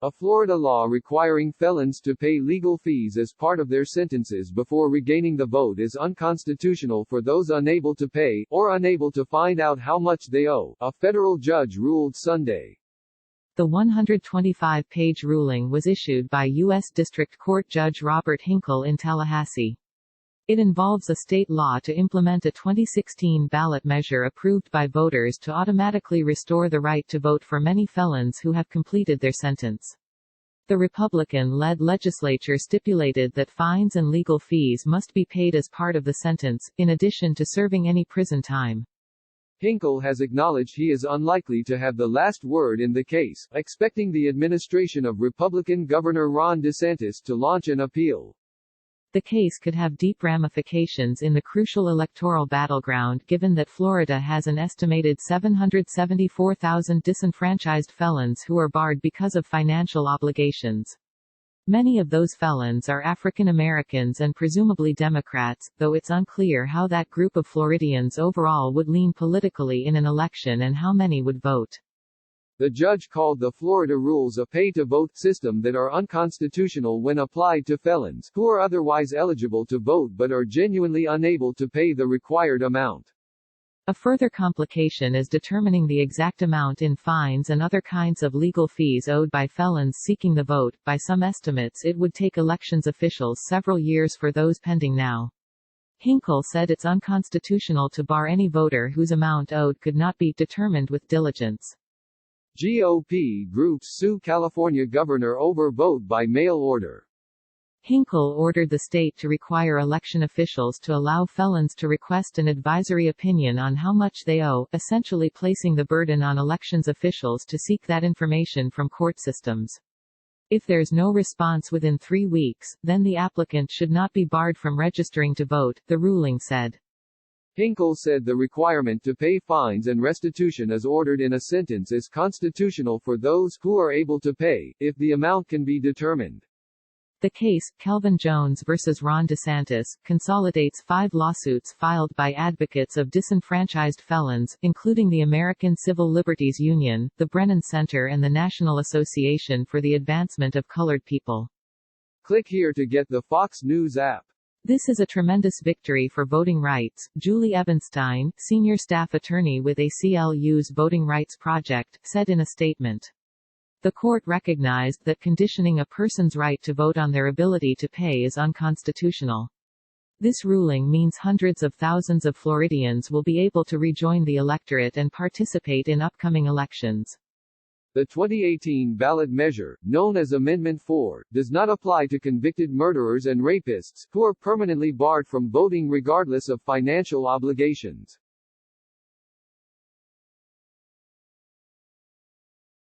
A Florida law requiring felons to pay legal fees as part of their sentences before regaining the vote is unconstitutional for those unable to pay, or unable to find out how much they owe, a federal judge ruled Sunday. The 125-page ruling was issued by U.S. District Court Judge Robert Hinkle in Tallahassee. It involves a state law to implement a 2016 ballot measure approved by voters to automatically restore the right to vote for many felons who have completed their sentence. The Republican-led legislature stipulated that fines and legal fees must be paid as part of the sentence, in addition to serving any prison time. Hinkle has acknowledged he is unlikely to have the last word in the case, expecting the administration of Republican Governor Ron DeSantis to launch an appeal. The case could have deep ramifications in the crucial electoral battleground given that Florida has an estimated 774,000 disenfranchised felons who are barred because of financial obligations. Many of those felons are African Americans and presumably Democrats, though it's unclear how that group of Floridians overall would lean politically in an election and how many would vote. The judge called the Florida rules a pay-to-vote system that are unconstitutional when applied to felons who are otherwise eligible to vote but are genuinely unable to pay the required amount. A further complication is determining the exact amount in fines and other kinds of legal fees owed by felons seeking the vote. By some estimates, it would take elections officials several years for those pending now. Hinkle said it's unconstitutional to bar any voter whose amount owed could not be determined with diligence. GOP groups sue California governor over vote by mail order. Hinkle ordered the state to require election officials to allow felons to request an advisory opinion on how much they owe, essentially placing the burden on elections officials to seek that information from court systems. If there's no response within 3 weeks, then the applicant should not be barred from registering to vote, the ruling said. Hinkle said the requirement to pay fines and restitution as ordered in a sentence is constitutional for those who are able to pay, if the amount can be determined. The case, Kelvin Jones versus Ron DeSantis, consolidates 5 lawsuits filed by advocates of disenfranchised felons, including the American Civil Liberties Union, the Brennan Center and the National Association for the Advancement of Colored People. Click here to get the Fox News app. This is a tremendous victory for voting rights, Julie Ebenstein, senior staff attorney with ACLU's Voting Rights Project, said in a statement. The court recognized that conditioning a person's right to vote on their ability to pay is unconstitutional. This ruling means hundreds of thousands of Floridians will be able to rejoin the electorate and participate in upcoming elections. The 2018 ballot measure, known as Amendment 4, does not apply to convicted murderers and rapists, who are permanently barred from voting regardless of financial obligations.